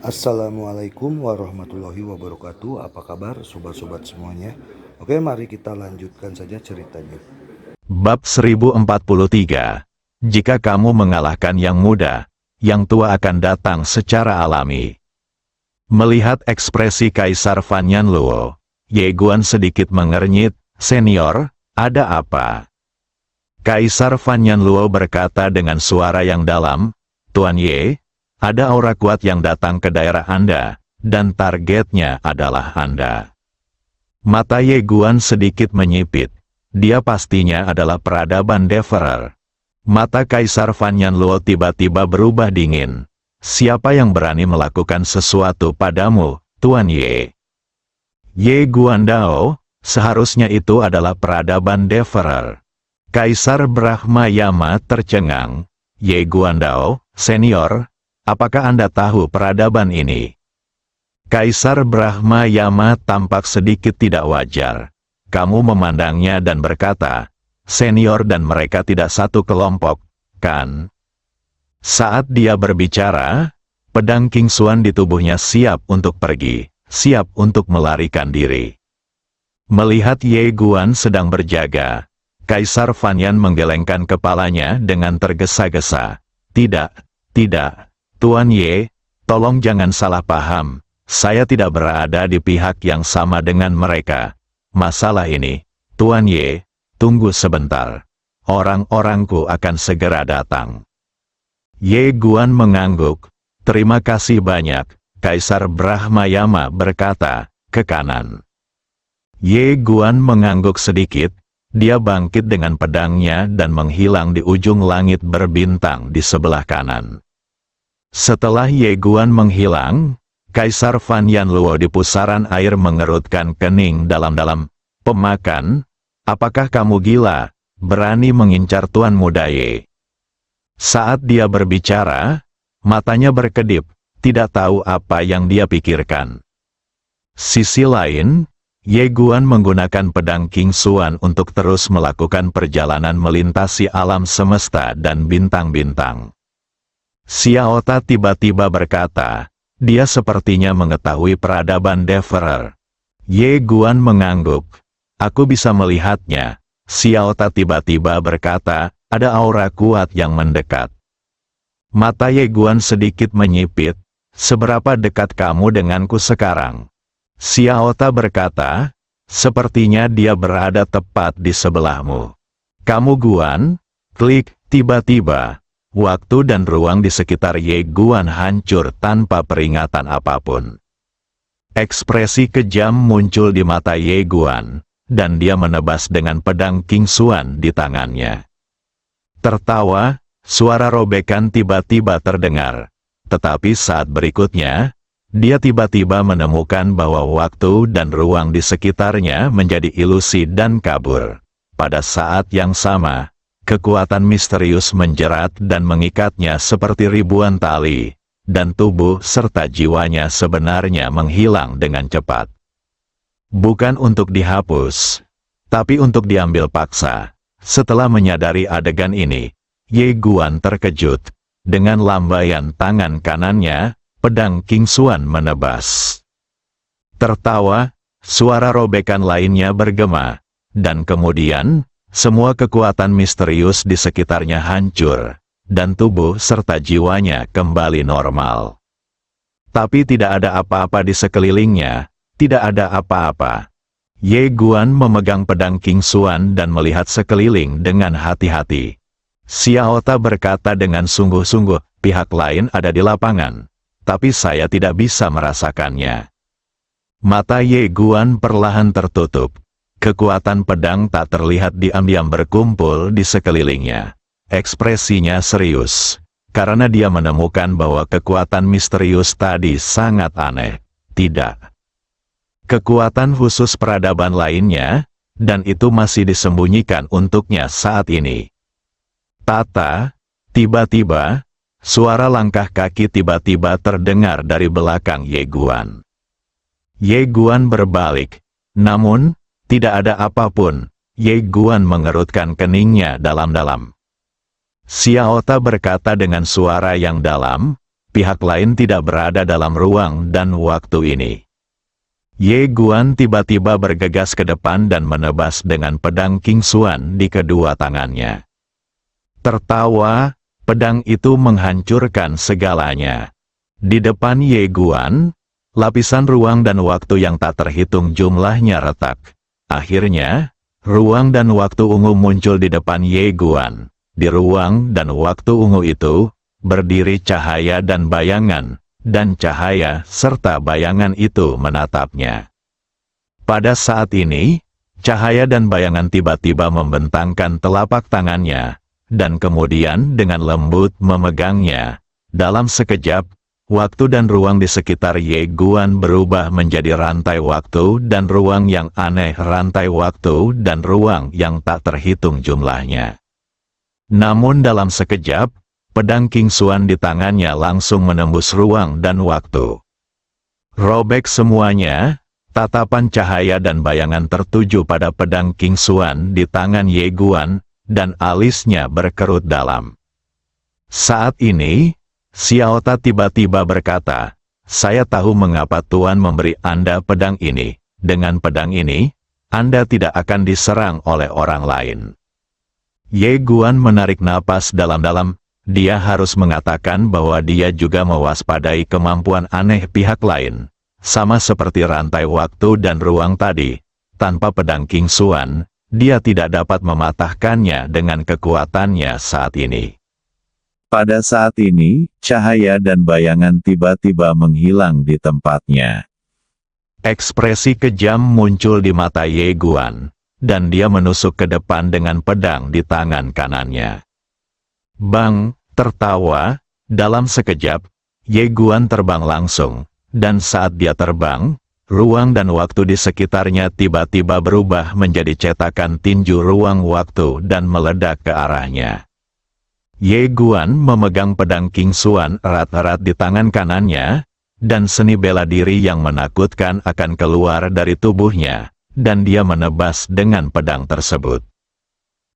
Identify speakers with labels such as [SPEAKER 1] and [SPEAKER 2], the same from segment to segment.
[SPEAKER 1] Assalamualaikum warahmatullahi wabarakatuh. Apa kabar sobat-sobat semuanya? Oke, mari kita lanjutkan saja ceritanya.
[SPEAKER 2] Bab 1043. Jika kamu mengalahkan yang muda, yang tua akan datang secara alami. Melihat ekspresi Kaisar Fanyan Luo, Ye Guan sedikit mengernyit. Senior, ada apa? Kaisar Fanyan Luo berkata dengan suara yang dalam, Tuan Ye, ada aura kuat yang datang ke daerah Anda, dan targetnya adalah Anda. Mata Ye Guan sedikit menyipit. Dia pastinya adalah peradaban Deverer. Mata Kaisar Fanyan Luo tiba-tiba berubah dingin. Siapa yang berani melakukan sesuatu padamu, Tuan Ye? Ye Guan Dao, seharusnya itu adalah peradaban Deverer. Kaisar Brahma Yama tercengang. Ye Guan Dao, senior, apakah Anda tahu peradaban ini? Kaisar Brahma Yama tampak sedikit tidak wajar. Kamu memandangnya dan berkata, senior dan mereka tidak satu kelompok, kan? Saat dia berbicara, pedang King Xuan di tubuhnya siap untuk pergi, siap untuk melarikan diri. Melihat Ye Guan sedang berjaga, Kaisar Fanyan menggelengkan kepalanya dengan tergesa-gesa. Tidak, Tuan Ye, tolong jangan salah paham. Saya tidak berada di pihak yang sama dengan mereka. Masalah ini, Tuan Ye, tunggu sebentar. Orang-orangku akan segera datang. Ye Guan mengangguk. Terima kasih banyak, Kaisar Brahma Yama berkata, ke kanan. Ye Guan mengangguk sedikit. Dia bangkit dengan pedangnya dan menghilang di ujung langit berbintang di sebelah kanan. Setelah Ye Guan menghilang, Kaisar Fanyan Luo di pusaran air mengerutkan kening dalam-dalam. Pemakan, apakah kamu gila, berani mengincar Tuan Muda Ye? Saat dia berbicara, matanya berkedip, tidak tahu apa yang dia pikirkan. Sisi lain, Ye Guan menggunakan pedang King Xuan untuk terus melakukan perjalanan melintasi alam semesta dan bintang-bintang. Xiao Ta tiba-tiba berkata, dia sepertinya mengetahui peradaban Deverer. Ye Guan mengangguk. Aku bisa melihatnya. Xiao Ta tiba-tiba berkata, ada aura kuat yang mendekat. Mata Ye Guan sedikit menyipit. Seberapa dekat kamu denganku sekarang? Xiao Ta berkata, sepertinya dia berada tepat di sebelahmu. Kamu Guan? Klik, tiba-tiba. Waktu dan ruang di sekitar Ye Guan hancur tanpa peringatan apapun. Ekspresi kejam muncul di mata Ye Guan, dan dia menebas dengan pedang King Xuan di tangannya. Tertawa, suara robekan tiba-tiba terdengar. Tetapi saat berikutnya, dia tiba-tiba menemukan bahwa waktu dan ruang di sekitarnya menjadi ilusi dan kabur. Pada saat yang sama, kekuatan misterius menjerat dan mengikatnya seperti ribuan tali, dan tubuh serta jiwanya sebenarnya menghilang dengan cepat. Bukan untuk dihapus, tapi untuk diambil paksa. Setelah menyadari adegan ini, Ye Guan terkejut. Dengan lambaian tangan kanannya, pedang King Xuan menebas. Tertawa, suara robekan lainnya bergema, dan kemudian, semua kekuatan misterius di sekitarnya hancur, dan tubuh serta jiwanya kembali normal. Tapi tidak ada apa-apa di sekelilingnya, tidak ada apa-apa. Ye Guan memegang pedang King Xuan dan melihat sekeliling dengan hati-hati. Xiao Ta berkata dengan sungguh-sungguh, pihak lain ada di lapangan, tapi saya tidak bisa merasakannya. Mata Ye Guan perlahan tertutup. Kekuatan pedang tak terlihat diam-diam berkumpul di sekelilingnya. Ekspresinya serius, karena dia menemukan bahwa kekuatan misterius tadi sangat aneh. Tidak. Kekuatan khusus peradaban lainnya, dan itu masih disembunyikan untuknya saat ini. Tata, tiba-tiba, suara langkah kaki tiba-tiba terdengar dari belakang Ye Guan. Ye Guan berbalik, namun, tidak ada apapun. Ye Guan mengerutkan keningnya dalam-dalam. Xiao Ta berkata dengan suara yang dalam, pihak lain tidak berada dalam ruang dan waktu ini. Ye Guan tiba-tiba bergegas ke depan dan menebas dengan pedang King Xuan di kedua tangannya. Tertawa, pedang itu menghancurkan segalanya. Di depan Ye Guan, lapisan ruang dan waktu yang tak terhitung jumlahnya retak. Akhirnya, ruang dan waktu ungu muncul di depan Ye Guan. Di ruang dan waktu ungu itu, berdiri cahaya dan bayangan, dan cahaya serta bayangan itu menatapnya. Pada saat ini, cahaya dan bayangan tiba-tiba membentangkan telapak tangannya, dan kemudian dengan lembut memegangnya. Dalam sekejap, waktu dan ruang di sekitar Ye Guan berubah menjadi rantai waktu dan ruang yang aneh, rantai waktu dan ruang yang tak terhitung jumlahnya. Namun dalam sekejap, pedang King Xuan di tangannya langsung menembus ruang dan waktu. Robek semuanya, tatapan cahaya dan bayangan tertuju pada pedang King Xuan di tangan Ye Guan, dan alisnya berkerut dalam. Saat ini, Xiao Ta tiba-tiba berkata, "Saya tahu mengapa Tuan memberi Anda pedang ini. Dengan pedang ini, Anda tidak akan diserang oleh orang lain." Ye Guan menarik napas dalam-dalam. Dia harus mengatakan bahwa dia juga mewaspadai kemampuan aneh pihak lain. Sama seperti rantai waktu dan ruang tadi, tanpa pedang King Xuan, dia tidak dapat mematahkannya dengan kekuatannya saat ini.
[SPEAKER 3] Pada saat ini, cahaya dan bayangan tiba-tiba menghilang di tempatnya.
[SPEAKER 2] Ekspresi kejam muncul di mata Ye Guan, dan dia menusuk ke depan dengan pedang di tangan kanannya. Bang! Tertawa, dalam sekejap, Ye Guan terbang langsung, dan saat dia terbang, ruang dan waktu di sekitarnya tiba-tiba berubah menjadi cetakan tinju ruang waktu dan meledak ke arahnya. Ye Guan memegang pedang King Xuan erat-erat di tangan kanannya, dan seni bela diri yang menakutkan akan keluar dari tubuhnya, dan dia menebas dengan pedang tersebut.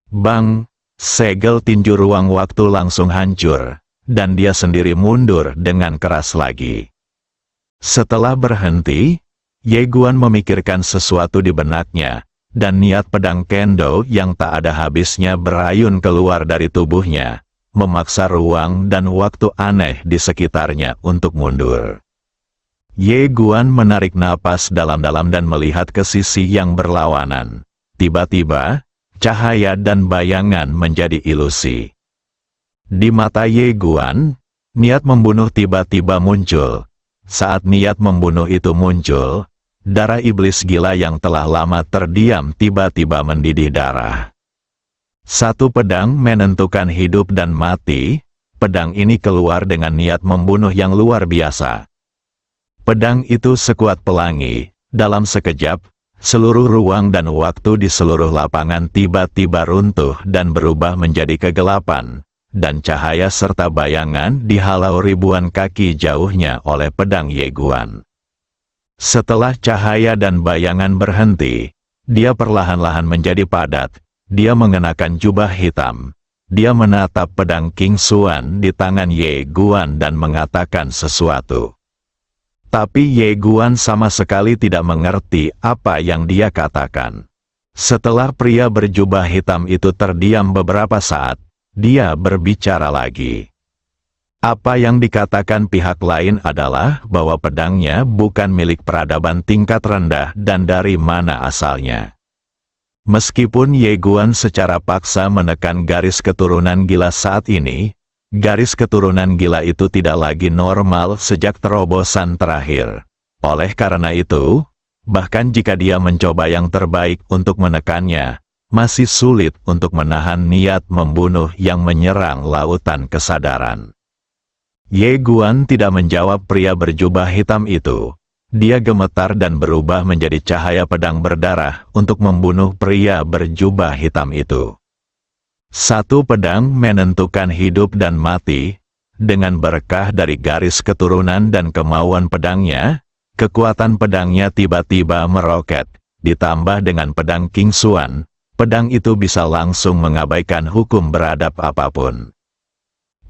[SPEAKER 2] Bang! Segel tinju ruang waktu langsung hancur, dan dia sendiri mundur dengan keras lagi. Setelah berhenti, Ye Guan memikirkan sesuatu di benaknya, dan niat pedang kendo yang tak ada habisnya berayun keluar dari tubuhnya, memaksa ruang dan waktu aneh di sekitarnya untuk mundur. Ye Guan menarik napas dalam-dalam dan melihat ke sisi yang berlawanan. Tiba-tiba, cahaya dan bayangan menjadi ilusi. Di mata Ye Guan, niat membunuh tiba-tiba muncul. Saat niat membunuh itu muncul, darah iblis gila yang telah lama terdiam tiba-tiba mendidih darah. Satu pedang menentukan hidup dan mati, pedang ini keluar dengan niat membunuh yang luar biasa. Pedang itu sekuat pelangi, dalam sekejap, seluruh ruang dan waktu di seluruh lapangan tiba-tiba runtuh dan berubah menjadi kegelapan, dan cahaya serta bayangan dihalau ribuan kaki jauhnya oleh pedang Ye Guan. Setelah cahaya dan bayangan berhenti, dia perlahan-lahan menjadi padat, dia mengenakan jubah hitam. Dia menatap pedang King Xuan di tangan Ye Guan dan mengatakan sesuatu. Tapi Ye Guan sama sekali tidak mengerti apa yang dia katakan. Setelah pria berjubah hitam itu terdiam beberapa saat, dia berbicara lagi. Apa yang dikatakan pihak lain adalah bahwa pedangnya bukan milik peradaban tingkat rendah dan dari mana asalnya. Meskipun Ye Guan secara paksa menekan garis keturunan gila saat ini, garis keturunan gila itu tidak lagi normal sejak terobosan terakhir. Oleh karena itu, bahkan jika dia mencoba yang terbaik untuk menekannya, masih sulit untuk menahan niat membunuh yang menyerang lautan kesadaran. Ye Guan tidak menjawab pria berjubah hitam itu. Dia gemetar dan berubah menjadi cahaya pedang berdarah untuk membunuh pria berjubah hitam itu. Satu pedang menentukan hidup dan mati. Dengan berkah dari garis keturunan dan kemauan pedangnya, kekuatan pedangnya tiba-tiba meroket. Ditambah dengan pedang King Xuan, pedang itu bisa langsung mengabaikan hukum beradab apapun.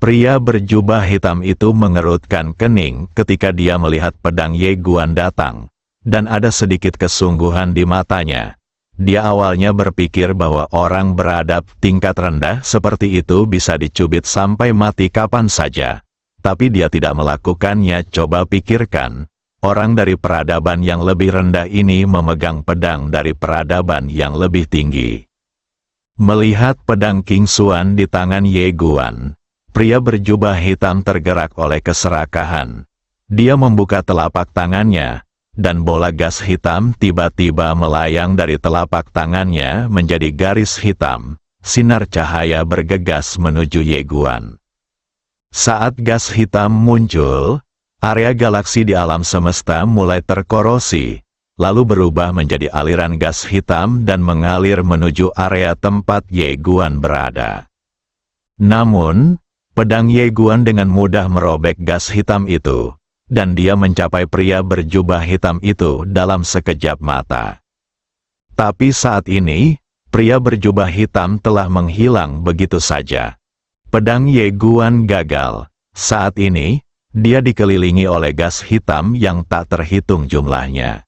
[SPEAKER 2] Pria berjubah hitam itu mengerutkan kening ketika dia melihat pedang Ye Guan datang, dan ada sedikit kesungguhan di matanya. Dia awalnya berpikir bahwa orang beradab tingkat rendah seperti itu bisa dicubit sampai mati kapan saja. Tapi dia tidak melakukannya. Coba pikirkan, orang dari peradaban yang lebih rendah ini memegang pedang dari peradaban yang lebih tinggi. Melihat pedang King Xuan di tangan Ye Guan, pria berjubah hitam tergerak oleh keserakahan. Dia membuka telapak tangannya, dan bola gas hitam tiba-tiba melayang dari telapak tangannya menjadi garis hitam. Sinar cahaya bergegas menuju Ye Guan. Saat gas hitam muncul, area galaksi di alam semesta mulai terkorosi, lalu berubah menjadi aliran gas hitam dan mengalir menuju area tempat Ye Guan berada. Namun, pedang Ye Guan dengan mudah merobek gas hitam itu, dan dia mencapai pria berjubah hitam itu dalam sekejap mata. Tapi saat ini, pria berjubah hitam telah menghilang begitu saja. Pedang Ye Guan gagal. Saat ini, dia dikelilingi oleh gas hitam yang tak terhitung jumlahnya.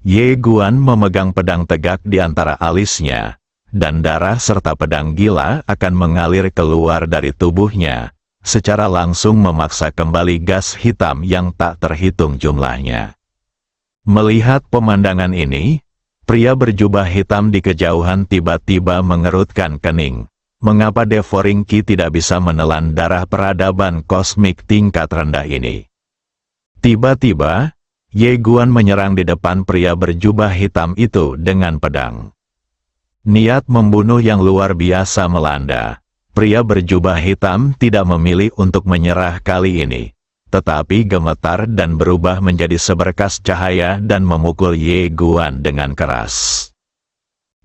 [SPEAKER 2] Ye Guan memegang pedang tegak di antara alisnya, dan darah serta pedang gila akan mengalir keluar dari tubuhnya, secara langsung memaksa kembali gas hitam yang tak terhitung jumlahnya. Melihat pemandangan ini, pria berjubah hitam di kejauhan tiba-tiba mengerutkan kening. Mengapa Devoringki tidak bisa menelan darah peradaban kosmik tingkat rendah ini? Tiba-tiba, Ye Guan menyerang di depan pria berjubah hitam itu dengan pedang. Niat membunuh yang luar biasa melanda. Pria berjubah hitam tidak memilih untuk menyerah kali ini, tetapi gemetar dan berubah menjadi seberkas cahaya dan memukul Ye Guan dengan keras.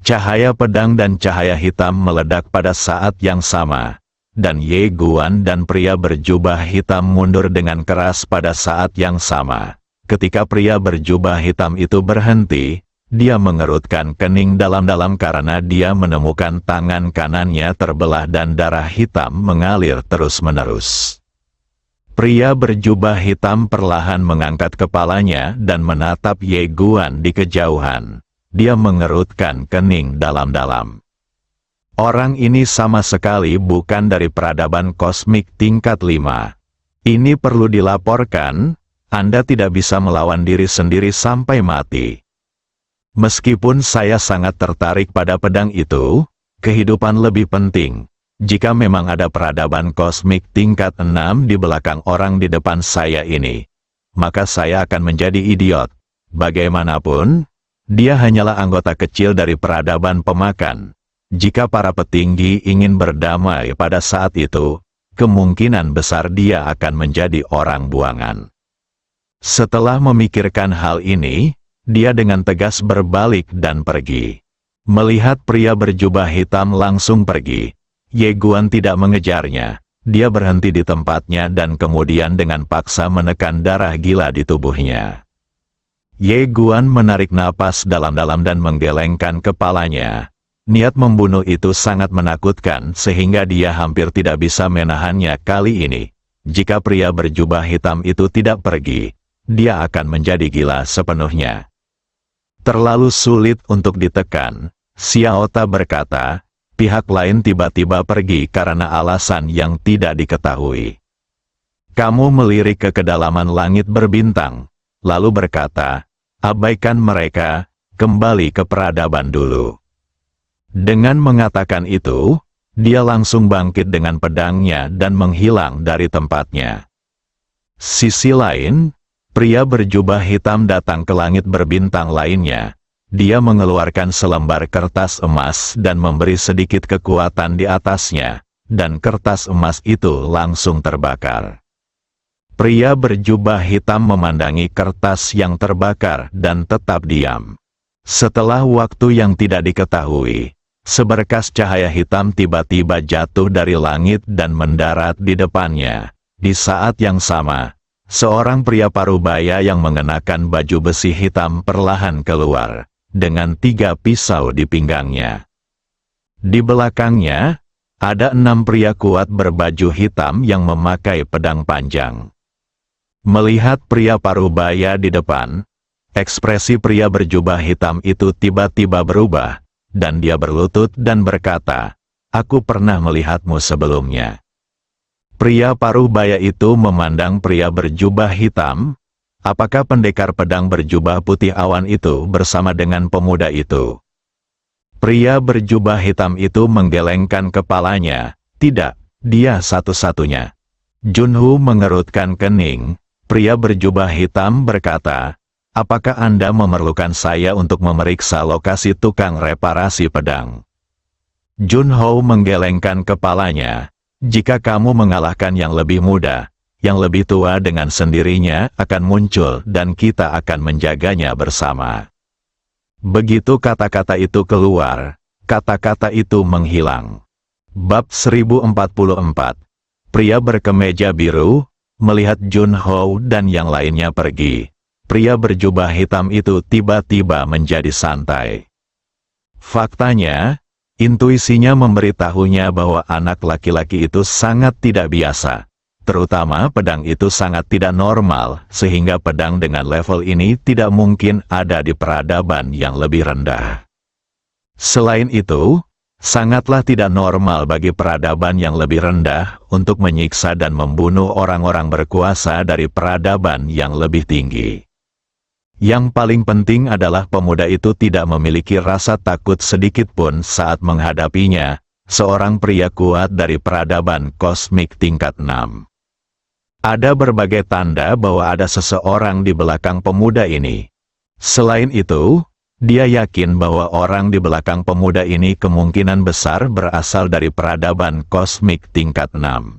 [SPEAKER 2] Cahaya pedang dan cahaya hitam meledak pada saat yang sama, dan Ye Guan dan pria berjubah hitam mundur dengan keras pada saat yang sama. Ketika pria berjubah hitam itu berhenti, dia mengerutkan kening dalam-dalam karena dia menemukan tangan kanannya terbelah dan darah hitam mengalir terus-menerus. Pria berjubah hitam perlahan mengangkat kepalanya dan menatap Ye Guan di kejauhan. Dia mengerutkan kening dalam-dalam. Orang ini sama sekali bukan dari peradaban kosmik tingkat 5. Ini perlu dilaporkan, Anda tidak bisa melawan diri sendiri sampai mati. Meskipun saya sangat tertarik pada pedang itu, kehidupan lebih penting. Jika memang ada peradaban kosmik tingkat 6 di belakang orang di depan saya ini, maka saya akan menjadi idiot. Bagaimanapun, dia hanyalah anggota kecil dari peradaban pemakan. Jika para petinggi ingin berdamai pada saat itu, kemungkinan besar dia akan menjadi orang buangan. Setelah memikirkan hal ini, dia dengan tegas berbalik dan pergi. Melihat pria berjubah hitam langsung pergi, Ye Guan tidak mengejarnya. Dia berhenti di tempatnya dan kemudian dengan paksa menekan darah gila di tubuhnya. Ye Guan menarik napas dalam-dalam dan menggelengkan kepalanya. Niat membunuh itu sangat menakutkan sehingga dia hampir tidak bisa menahannya kali ini. Jika pria berjubah hitam itu tidak pergi, dia akan menjadi gila sepenuhnya. Terlalu sulit untuk ditekan, Xiao Ta berkata. Pihak lain tiba-tiba pergi karena alasan yang tidak diketahui. Kamu melirik ke kedalaman langit berbintang, lalu berkata, abaikan mereka, kembali ke peradaban dulu. Dengan mengatakan itu, dia langsung bangkit dengan pedangnya dan menghilang dari tempatnya. Sisi lain, pria berjubah hitam datang ke langit berbintang lainnya. Dia mengeluarkan selembar kertas emas dan memberi sedikit kekuatan di atasnya, dan kertas emas itu langsung terbakar. Pria berjubah hitam memandangi kertas yang terbakar dan tetap diam. Setelah waktu yang tidak diketahui, seberkas cahaya hitam tiba-tiba jatuh dari langit dan mendarat di depannya. Di saat yang sama, seorang pria parubaya yang mengenakan baju besi hitam perlahan keluar, dengan 3 pisau di pinggangnya. Di belakangnya, Ada 6 pria kuat berbaju hitam yang memakai pedang panjang. Melihat pria parubaya di depan, ekspresi pria berjubah hitam itu tiba-tiba berubah, dan dia berlutut dan berkata, "Aku pernah melihatmu sebelumnya." Pria parubaya itu memandang pria berjubah hitam. Apakah pendekar pedang berjubah putih awan itu bersama dengan pemuda itu? Pria berjubah hitam itu menggelengkan kepalanya. Tidak, dia satu-satunya. Junho mengerutkan kening. Pria berjubah hitam berkata, "Apakah Anda memerlukan saya untuk memeriksa lokasi tukang reparasi pedang?" Junho menggelengkan kepalanya. "Jika kamu mengalahkan yang lebih muda, yang lebih tua dengan sendirinya akan muncul dan kita akan menjaganya bersama." Begitu kata-kata itu keluar, kata-kata itu menghilang. Bab 1044. Pria berkemeja biru melihat Junho dan yang lainnya pergi. Pria berjubah hitam itu tiba-tiba menjadi santai. Faktanya, intuisinya memberitahunya bahwa anak laki-laki itu sangat tidak biasa. Terutama pedang itu sangat tidak normal, sehingga pedang dengan level ini tidak mungkin ada di peradaban yang lebih rendah. Selain itu, sangatlah tidak normal bagi peradaban yang lebih rendah untuk menyiksa dan membunuh orang-orang berkuasa dari peradaban yang lebih tinggi. Yang paling penting adalah pemuda itu tidak memiliki rasa takut sedikitpun saat menghadapinya, seorang pria kuat dari peradaban kosmik tingkat 6. Ada berbagai tanda bahwa ada seseorang di belakang pemuda ini. Selain itu, dia yakin bahwa orang di belakang pemuda ini kemungkinan besar berasal dari peradaban kosmik tingkat 6.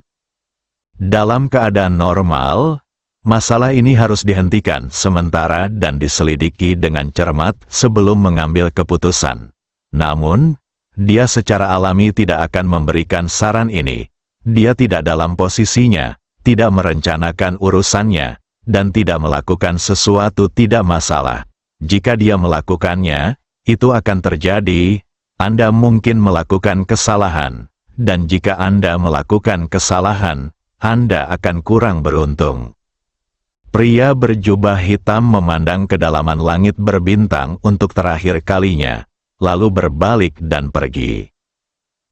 [SPEAKER 2] Dalam keadaan normal, masalah ini harus dihentikan sementara dan diselidiki dengan cermat sebelum mengambil keputusan. Namun, dia secara alami tidak akan memberikan saran ini. Dia tidak dalam posisinya, tidak merencanakan urusannya, dan tidak melakukan sesuatu tidak masalah. Jika dia melakukannya, itu akan terjadi. Anda mungkin melakukan kesalahan, dan jika Anda melakukan kesalahan, Anda akan kurang beruntung. Pria berjubah hitam memandang kedalaman langit berbintang untuk terakhir kalinya, lalu berbalik dan pergi.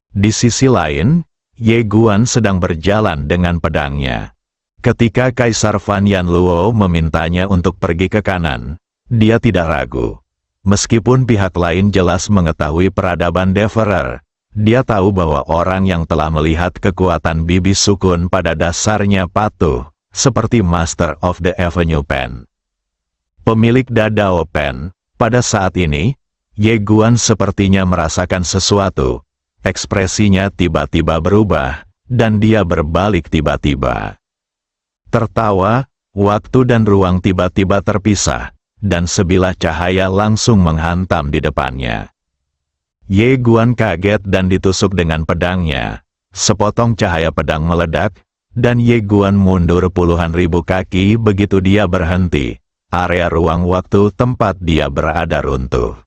[SPEAKER 2] Di sisi lain, Ye Guan sedang berjalan dengan pedangnya. Ketika Kaisar Fan Yanluo memintanya untuk pergi ke kanan, dia tidak ragu. Meskipun pihak lain jelas mengetahui peradaban Deverer, dia tahu bahwa orang yang telah melihat kekuatan Bibi Sukun pada dasarnya patuh, seperti Master of the Avenue Pen. Pemilik Dadao Pen, pada saat ini, Ye Guan sepertinya merasakan sesuatu. Ekspresinya tiba-tiba berubah, dan dia berbalik tiba-tiba. Tertawa, waktu dan ruang tiba-tiba terpisah, dan sebilah cahaya langsung menghantam di depannya. Ye Guan kaget dan ditusuk dengan pedangnya. Sepotong cahaya pedang meledak, dan Ye Guan mundur puluhan ribu kaki begitu dia berhenti. Area ruang waktu tempat dia berada runtuh.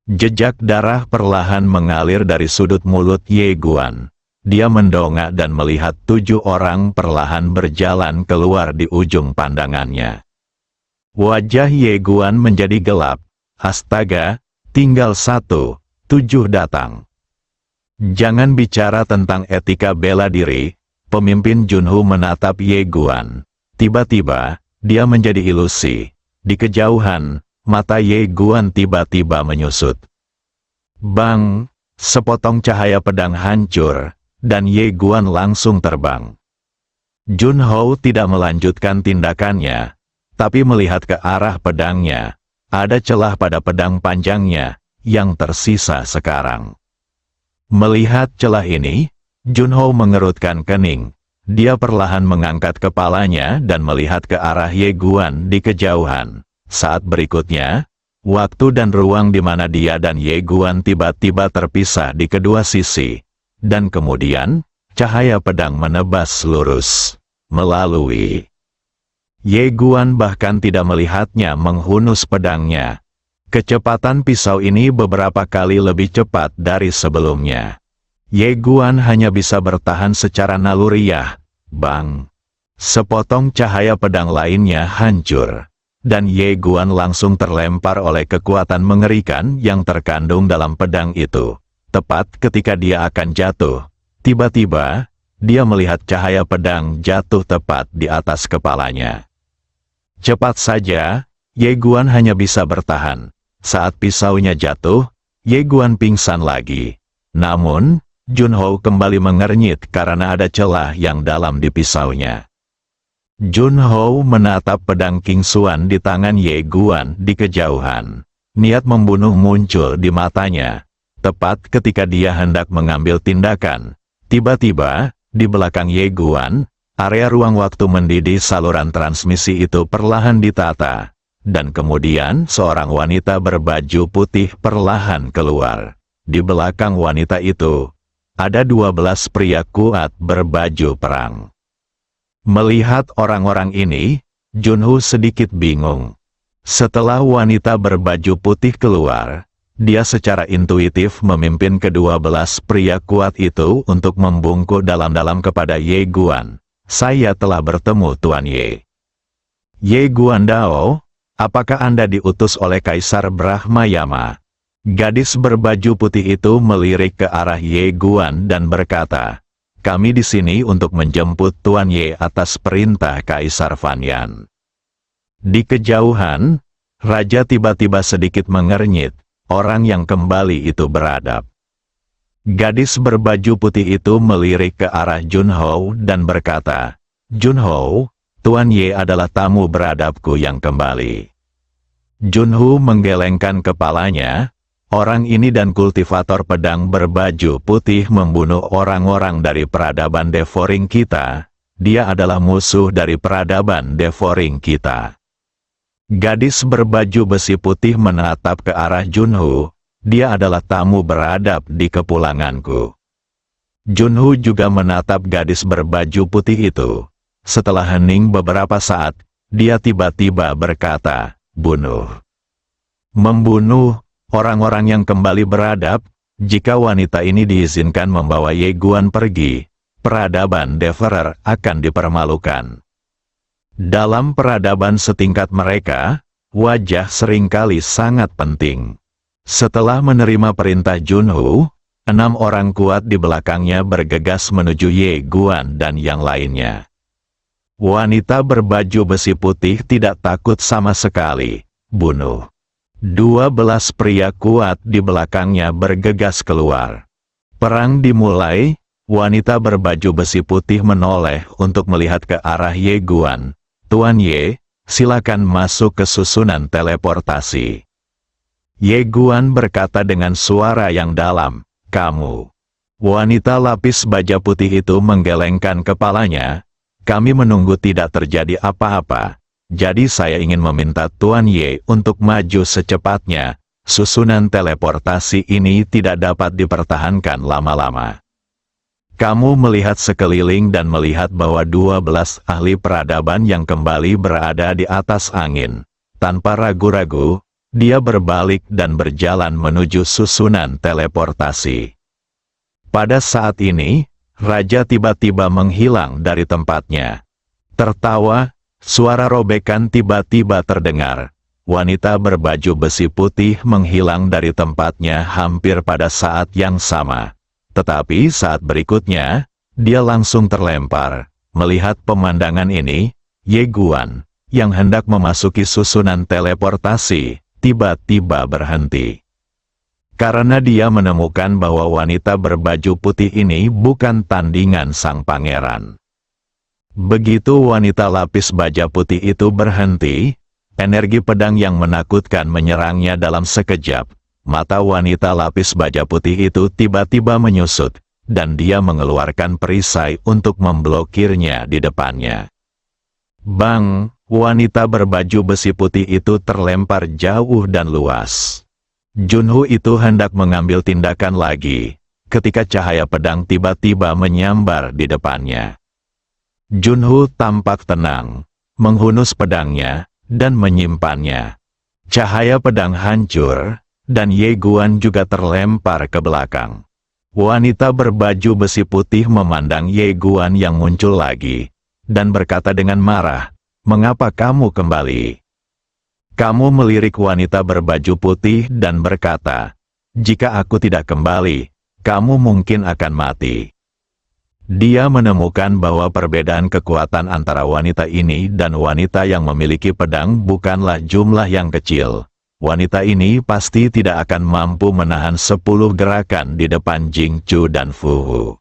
[SPEAKER 2] Jejak darah perlahan mengalir dari sudut mulut Ye Guan. Dia mendongak dan melihat 7 orang perlahan berjalan keluar di ujung pandangannya. Wajah Ye Guan menjadi gelap. Astaga, tinggal 1, 7 datang. Jangan bicara tentang etika bela diri. Pemimpin Junho menatap Ye Guan. Tiba-tiba, dia menjadi ilusi. Di kejauhan, mata Ye Guan tiba-tiba menyusut. Bang! Sepotong cahaya pedang hancur, dan Ye Guan langsung terbang. Junho tidak melanjutkan tindakannya, tapi melihat ke arah pedangnya. Ada celah pada pedang panjangnya, yang tersisa sekarang. Melihat celah ini, Junho mengerutkan kening. Dia perlahan mengangkat kepalanya dan melihat ke arah Ye Guan di kejauhan. Saat berikutnya, waktu dan ruang di mana dia dan Ye Guan tiba-tiba terpisah di kedua sisi. Dan kemudian, cahaya pedang menebas lurus, melalui. Ye Guan bahkan tidak melihatnya menghunus pedangnya. Kecepatan pisau ini beberapa kali lebih cepat dari sebelumnya. Ye Guan hanya bisa bertahan secara naluriah. Bang! Sepotong cahaya pedang lainnya hancur. Dan Ye Guan langsung terlempar oleh kekuatan mengerikan yang terkandung dalam pedang itu. Tepat ketika dia akan jatuh, tiba-tiba, dia melihat cahaya pedang jatuh tepat di atas kepalanya. Cepat saja, Ye Guan hanya bisa bertahan. Saat pisaunya jatuh, Ye Guan pingsan lagi. Namun, Junho kembali mengernyit karena ada celah yang dalam di pisaunya. Junho menatap pedang King Xuan di tangan Ye Guan di kejauhan. Niat membunuh muncul di matanya. Tepat ketika dia hendak mengambil tindakan, tiba-tiba, di belakang Ye Guan, area ruang waktu mendidih saluran transmisi itu perlahan ditata. Dan kemudian seorang wanita berbaju putih perlahan keluar. Di belakang wanita itu, ada 12 pria kuat berbaju perang. Melihat orang-orang ini, Junho sedikit bingung. Setelah wanita berbaju putih keluar, dia secara intuitif memimpin ke-12 pria kuat itu untuk membungkuk dalam-dalam kepada Ye Guan. Saya telah bertemu Tuan Ye. Ye Guan Dao, apakah Anda diutus oleh Kaisar Brahmayama? Gadis berbaju putih itu melirik ke arah Ye Guan dan berkata, kami di sini untuk menjemput Tuan Ye atas perintah Kaisar Fanyan. Di kejauhan, Raja tiba-tiba sedikit mengernyit, orang yang kembali itu beradab. Gadis berbaju putih itu melirik ke arah Junho dan berkata, Junho, Tuan Ye adalah tamu beradabku yang kembali. Junho menggelengkan kepalanya. Orang ini dan kultivator pedang berbaju putih membunuh orang-orang dari peradaban Devoring kita. Dia adalah musuh dari peradaban Devoring kita. Gadis berbaju besi putih menatap ke arah Junho. Dia adalah tamu beradab di kepulanganku. Junho juga menatap gadis berbaju putih itu. Setelah hening beberapa saat, dia tiba-tiba berkata, bunuh. Membunuh orang-orang yang kembali beradab. Jika wanita ini diizinkan membawa Ye Guan pergi, peradaban Deverer akan dipermalukan. Dalam peradaban setingkat mereka, wajah seringkali sangat penting. Setelah menerima perintah Junho, 6 orang kuat di belakangnya bergegas menuju Ye Guan dan yang lainnya. Wanita berbaju besi putih tidak takut sama sekali. Bunuh. 12 pria kuat di belakangnya bergegas keluar. Perang dimulai, wanita berbaju besi putih menoleh untuk melihat ke arah Ye Guan. Tuan Ye, silakan masuk ke susunan teleportasi. Ye Guan berkata dengan suara yang dalam, kamu. Wanita lapis baja putih itu menggelengkan kepalanya. Kami menunggu tidak terjadi apa-apa. Jadi saya ingin meminta Tuan Ye untuk maju secepatnya. Susunan teleportasi ini tidak dapat dipertahankan lama-lama. Kamu melihat sekeliling dan melihat bahwa 12 ahli peradaban yang kembali berada di atas angin. Tanpa ragu-ragu, dia berbalik dan berjalan menuju susunan teleportasi. Pada saat ini, Raja tiba-tiba menghilang dari tempatnya. Tertawa, suara robekan tiba-tiba terdengar. Wanita berbaju besi putih menghilang dari tempatnya hampir pada saat yang sama. Tetapi saat berikutnya, dia langsung terlempar. Melihat pemandangan ini, Ye Guan, yang hendak memasuki susunan teleportasi, tiba-tiba berhenti. Karena dia menemukan bahwa wanita berbaju putih ini bukan tandingan sang pangeran. Begitu wanita lapis baja putih itu berhenti, energi pedang yang menakutkan menyerangnya dalam sekejap. Mata wanita lapis baja putih itu tiba-tiba menyusut, dan dia mengeluarkan perisai untuk memblokirnya di depannya. Bang! Wanita berbaju besi putih itu terlempar jauh dan luas. Junho itu hendak mengambil tindakan lagi, ketika cahaya pedang tiba-tiba menyambar di depannya. Junho tampak tenang, menghunus pedangnya, dan menyimpannya. Cahaya pedang hancur, dan Ye Guan juga terlempar ke belakang. Wanita berbaju besi putih memandang Ye Guan yang muncul lagi, dan berkata dengan marah, "Mengapa kamu kembali?" Kamu melirik wanita berbaju putih dan berkata, "Jika aku tidak kembali, kamu mungkin akan mati." Dia menemukan bahwa perbedaan kekuatan antara wanita ini dan wanita yang memiliki pedang bukanlah jumlah yang kecil. Wanita ini pasti tidak akan mampu menahan 10 gerakan di depan Jing Chu dan Fu Wu.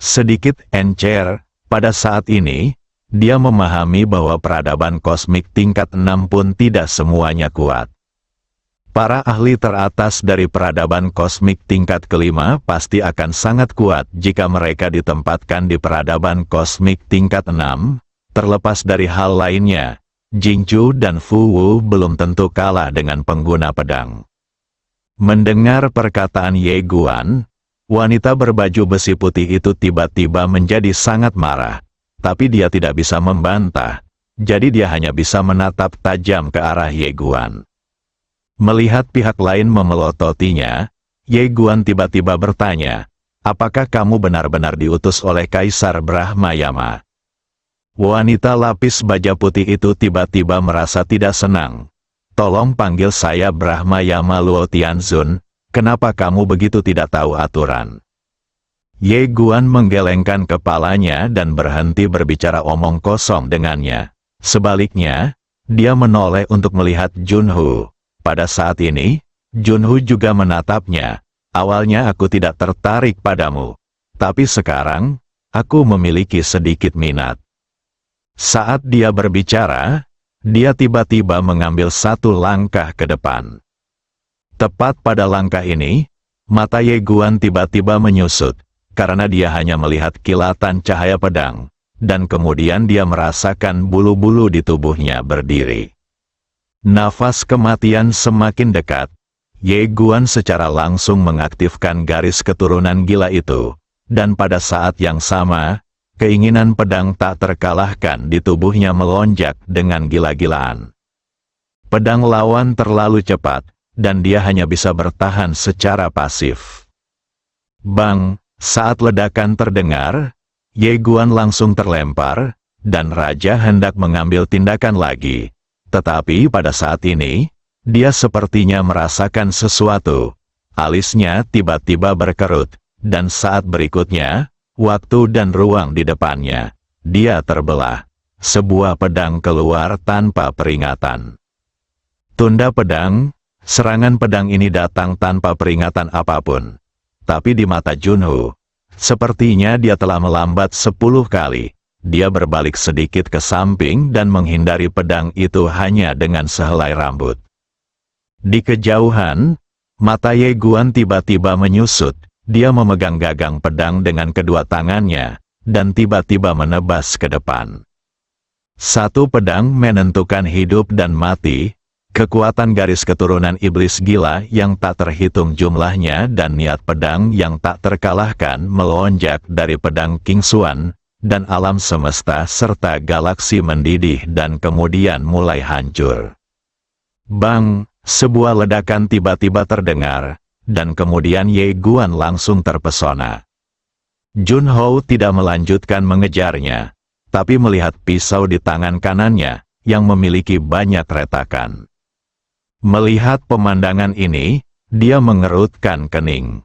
[SPEAKER 2] Sedikit encer, pada saat ini, dia memahami bahwa peradaban kosmik tingkat 6 pun tidak semuanya kuat. Para ahli teratas dari peradaban kosmik tingkat kelima pasti akan sangat kuat jika mereka ditempatkan di peradaban kosmik tingkat 6, terlepas dari hal lainnya. Jing Chu dan Fu Wu belum tentu kalah dengan pengguna pedang. Mendengar perkataan Ye Guan, wanita berbaju besi putih itu tiba-tiba menjadi sangat marah, tapi dia tidak bisa membantah, jadi dia hanya bisa menatap tajam ke arah Ye Guan. Melihat pihak lain memelototinya, Ye Guan tiba-tiba bertanya, "Apakah kamu benar-benar diutus oleh Kaisar Brahmayama?" Wanita lapis baja putih itu tiba-tiba merasa tidak senang. "Tolong panggil saya Brahmayama Luo Tianzun, kenapa kamu begitu tidak tahu aturan?" Ye Guan menggelengkan kepalanya dan berhenti berbicara omong kosong dengannya. Sebaliknya, dia menoleh untuk melihat Junhu. Pada saat ini, Junhu juga menatapnya. "Awalnya aku tidak tertarik padamu, tapi sekarang, aku memiliki sedikit minat." Saat dia berbicara, dia tiba-tiba mengambil satu langkah ke depan. Tepat pada langkah ini, mata Ye Guan tiba-tiba menyusut, karena dia hanya melihat kilatan cahaya pedang, dan kemudian dia merasakan bulu-bulu di tubuhnya berdiri. Nafas kematian semakin dekat. Ye Guan secara langsung mengaktifkan garis keturunan gila itu, dan pada saat yang sama, keinginan pedang tak terkalahkan di tubuhnya melonjak dengan gila-gilaan. Pedang lawan terlalu cepat, dan dia hanya bisa bertahan secara pasif. Bang! Saat ledakan terdengar, Ye Guan langsung terlempar, dan Raja hendak mengambil tindakan lagi. Tetapi pada saat ini, dia sepertinya merasakan sesuatu. Alisnya tiba-tiba berkerut, dan saat berikutnya, waktu dan ruang di depannya, dia terbelah. Sebuah pedang keluar tanpa peringatan. Tunda pedang, serangan pedang ini datang tanpa peringatan apapun. Tapi di mata Junhu, sepertinya dia telah melambat 10 kali. Dia berbalik sedikit ke samping dan menghindari pedang itu hanya dengan sehelai rambut. Di kejauhan, mata Ye Guan tiba-tiba menyusut. Dia memegang gagang pedang dengan kedua tangannya, dan tiba-tiba menebas ke depan. Satu pedang menentukan hidup dan mati, kekuatan garis keturunan iblis gila yang tak terhitung jumlahnya dan niat pedang yang tak terkalahkan melonjak dari pedang King Xuan, dan alam semesta serta galaksi mendidih dan kemudian mulai hancur. Bang! Sebuah ledakan tiba-tiba terdengar, dan kemudian Ye Guan langsung terpesona. Junho tidak melanjutkan mengejarnya, tapi melihat pisau di tangan kanannya, yang memiliki banyak retakan. Melihat pemandangan ini, dia mengerutkan kening.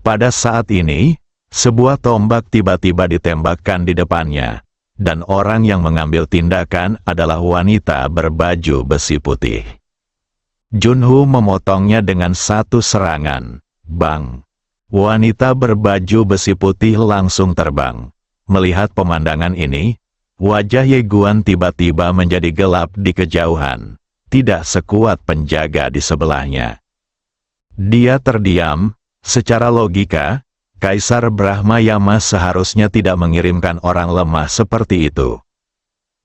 [SPEAKER 2] Pada saat ini, sebuah tombak tiba-tiba ditembakkan di depannya, dan orang yang mengambil tindakan adalah wanita berbaju besi putih. Junhu memotongnya dengan satu serangan. Bang! Wanita berbaju besi putih langsung terbang. Melihat pemandangan ini, wajah Ye Guan tiba-tiba menjadi gelap di kejauhan, tidak sekuat penjaga di sebelahnya. Dia terdiam. Secara logika, Kaisar Brahmayama seharusnya tidak mengirimkan orang lemah seperti itu.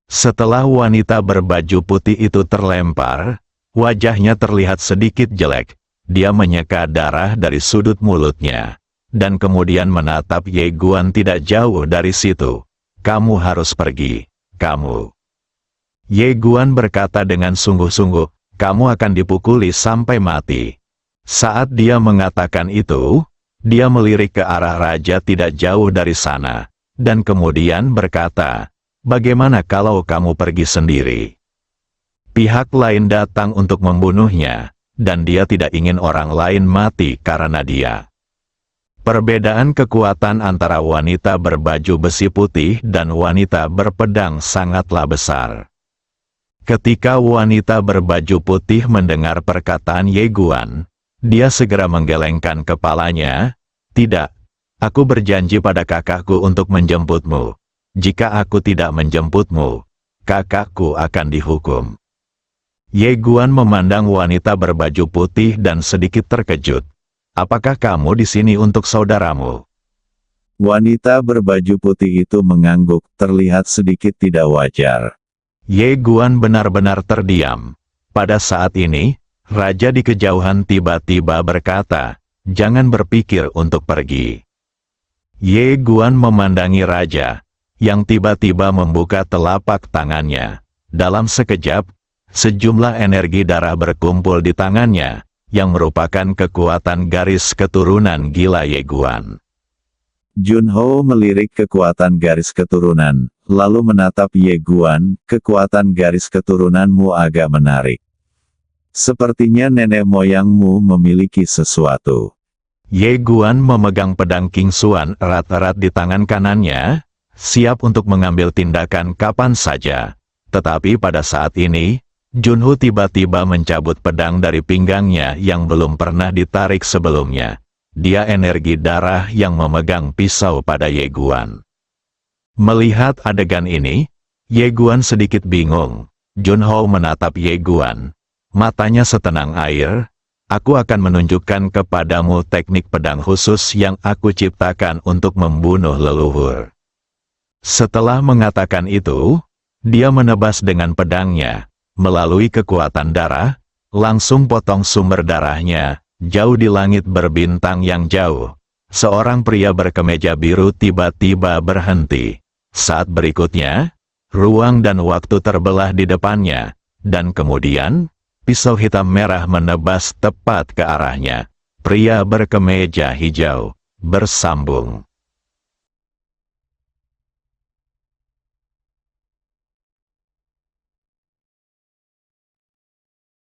[SPEAKER 2] Setelah wanita berbaju putih itu terlempar, wajahnya terlihat sedikit jelek. Dia menyeka darah dari sudut mulutnya, dan kemudian menatap Ye Guan tidak jauh dari situ. "Kamu harus pergi, kamu." Ye Guan berkata dengan sungguh-sungguh, "Kamu akan dipukuli sampai mati." Saat dia mengatakan itu, Dia melirik ke arah raja tidak jauh dari sana, dan kemudian berkata, "Bagaimana kalau kamu pergi sendiri?" Pihak lain datang untuk membunuhnya, dan dia tidak ingin orang lain mati karena dia. Perbedaan kekuatan antara wanita berbaju besi putih dan wanita berpedang sangatlah besar. Ketika wanita berbaju putih mendengar perkataan Ye Guan, dia segera menggelengkan kepalanya. "Tidak, aku berjanji pada kakakku untuk menjemputmu. Jika aku tidak menjemputmu, kakakku akan dihukum." Ye Guan memandang wanita berbaju putih dan sedikit terkejut. "Apakah kamu di sini untuk saudaramu?"
[SPEAKER 3] Wanita berbaju putih itu mengangguk, terlihat sedikit tidak wajar.
[SPEAKER 2] Ye Guan benar-benar terdiam. Pada saat ini, raja di kejauhan tiba-tiba berkata, "Jangan berpikir untuk pergi." Ye Guan memandangi raja, yang tiba-tiba membuka telapak tangannya. Dalam sekejap, sejumlah energi darah berkumpul di tangannya, yang merupakan kekuatan garis keturunan gila Ye Guan.
[SPEAKER 3] Junho melirik kekuatan garis keturunan, lalu menatap Ye Guan. "Kekuatan garis keturunanmu agak menarik. Sepertinya nenek moyangmu memiliki sesuatu."
[SPEAKER 2] Ye Guan memegang pedang King Xuan erat-erat di tangan kanannya, siap untuk mengambil tindakan kapan saja. Tetapi pada saat ini, Junho tiba-tiba mencabut pedang dari pinggangnya yang belum pernah ditarik sebelumnya. Dia energi darah yang memegang pisau pada Ye Guan. Melihat adegan ini, Ye Guan sedikit bingung. Junho menatap Ye Guan. Matanya setenang air. "Aku akan menunjukkan kepadamu teknik pedang khusus yang aku ciptakan untuk membunuh leluhur." Setelah mengatakan itu, dia menebas dengan pedangnya. Melalui kekuatan darah, langsung potong sumber darahnya. Jauh di langit berbintang yang jauh, seorang pria berkemeja biru tiba-tiba berhenti. Saat berikutnya, ruang dan waktu terbelah di depannya, dan kemudian, pisau hitam merah menebas tepat ke arahnya. Pria berkemeja hijau bersambung.